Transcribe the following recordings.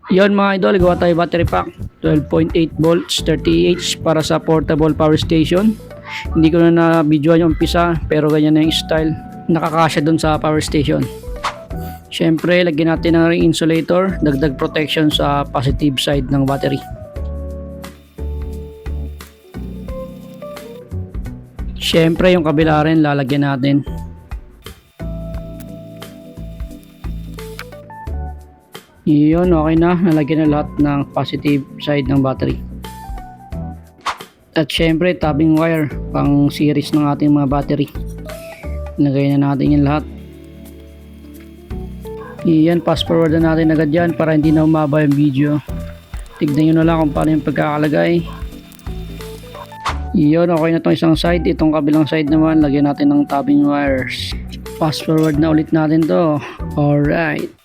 Yon mga idol, gawa tayo battery pack 12.8 volts 30Ah para sa portable power station. Hindi ko na na-videoan yung umpisa pero ganyan na yung style, nakakasya dun sa power station. Syempre lagyan natin ng ring insulator, dagdag protection sa positive side ng battery. Syempre yung kabila rin lalagyan natin. Yun, okay na. Nalagyan na lahat ng positive side ng battery. At syempre, tapping wire pang series ng ating mga battery. Nilagay na natin yan lahat. Yan, fast forward na natin agad yan para hindi na umaba yung video. Tignan nyo na lang kung paano yung pagkakalagay. Yun, okay na itong isang side. Itong kabilang side naman, lagyan natin ng tapping wires. Fast forward na ulit natin to. Alright.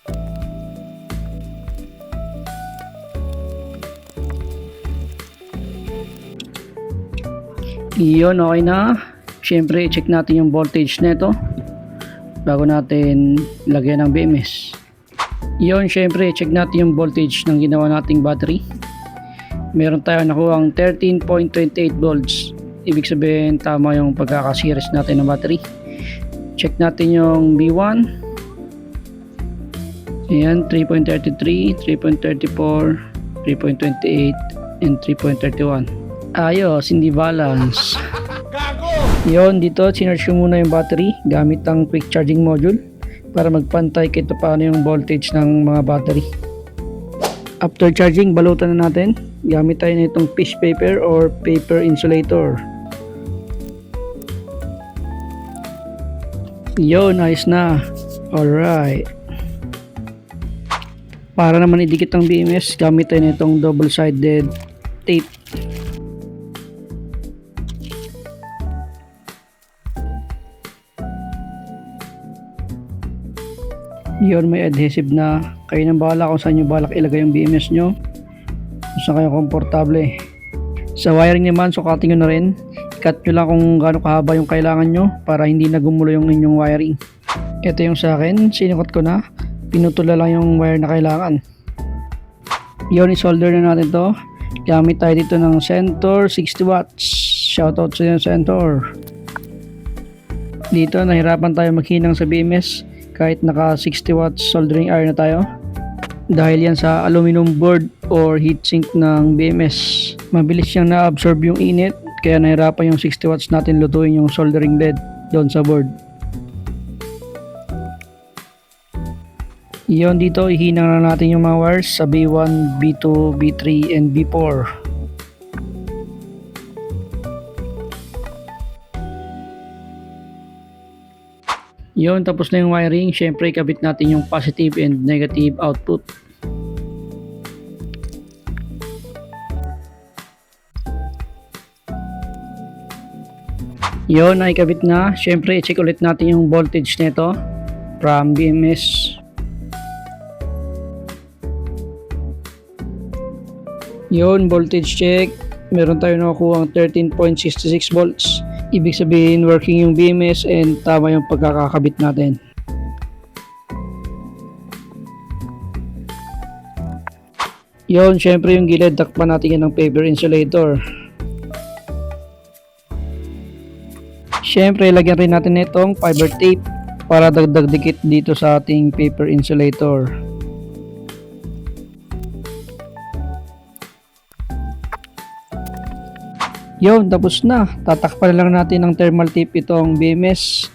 Iyon, okay na. Siyempre, check natin yung voltage nito bago natin lagyan ng BMS. Iyon, siyempre, check natin yung voltage ng ginawa nating battery. Meron tayo nakuhang 13.28 volts. Ibig sabihin, tama yung pagkakasiris natin ng battery. Check natin yung B1. Ayan, 3.33, 3.34, 3.28, and 3.31. Ayos, hindi balance. Yon, dito sinerge ko muna yung battery gamit ang quick charging module para magpantay kahit paano yung voltage ng mga battery. After charging, balutan na natin. Gamit tayo na itong fish paper or paper insulator. Yon, ayos na. Alright. Para naman idikit ang BMS, gamit tayo na itong double-sided tape. Yun, may adhesive na. Kayo nang bahala kung saan nyo balak ilagay yung BMS nyo, kung saan kayo komportable. Sa wiring naman, sukatin nyo na rin. Cut nyo lang kung gaano kahaba yung kailangan nyo para hindi na gumulo yung inyong wiring. Ito yung sa akin, sinukot ko na. Pinutula lang yung wire na kailangan. Yun, isolder na natin to. Gamit tayo dito ng Centor 60 watts. Shoutout sa yung Centor. Dito, nahirapan tayo maghinang sa BMS kahit naka 60 watts soldering iron na tayo, dahil yan sa aluminum board or heatsink ng BMS. Mabilis siyang na-absorb yung init, kaya nahirapan yung 60 watts natin lutuin yung soldering lead doon sa board. Iyon, dito ihinang na natin yung mga wires sa B1, B2, B3, and B4. Yun, tapos na yung wiring. Syempre, ikabit natin yung positive and negative output. Yun, naikabit na. Syempre, i-check ulit natin yung voltage nito from BMS. Yun, voltage check. Meron tayo nakukuha ang 13.66 volts. Ibig sabihin working yung BMS and tama yung pagkakakabit natin. Yun, syempre yung gilid, takpan natin yan ng paper insulator. Syempre, lagyan rin natin itong fiber tape para dagdag dikit dito sa ating paper insulator. Yun, tapos na. Tatakpan lang natin ng thermal tape itong BMS.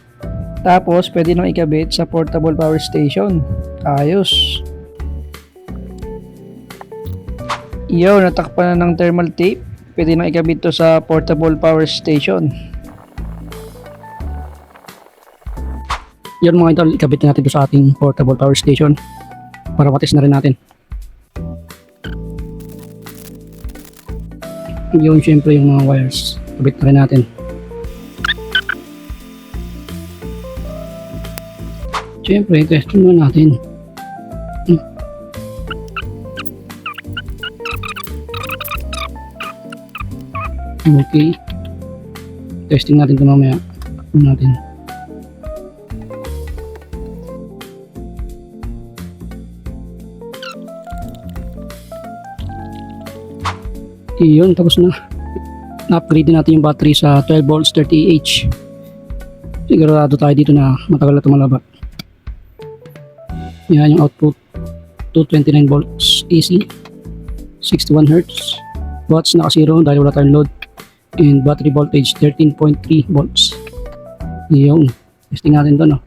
Tapos, pwede nang ikabit sa portable power station. Ayos. Yun, natakpan na ng thermal tape. Pwede nang ikabit to sa portable power station. Yun mga idol, ikabit natin to sa ating portable power station para matis na rin natin. Yun, syempre yung mga wires, kabit na rin natin. Syempre, testing muna natin. Okay, testing natin ito mamaya. Natin. Yun, tapos na. Na-upgrade din natin yung battery sa 12 volts 30Ah. Sigurado tayo dito na matagal na tumalaba. Yan yung output. 229 volts AC. 61 Hz. Watts naka-zero dahil wala tayong load. And battery voltage 13.3 volts. Yun. Testing natin to, no?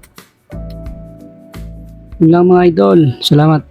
Yun lang mga idol. Salamat.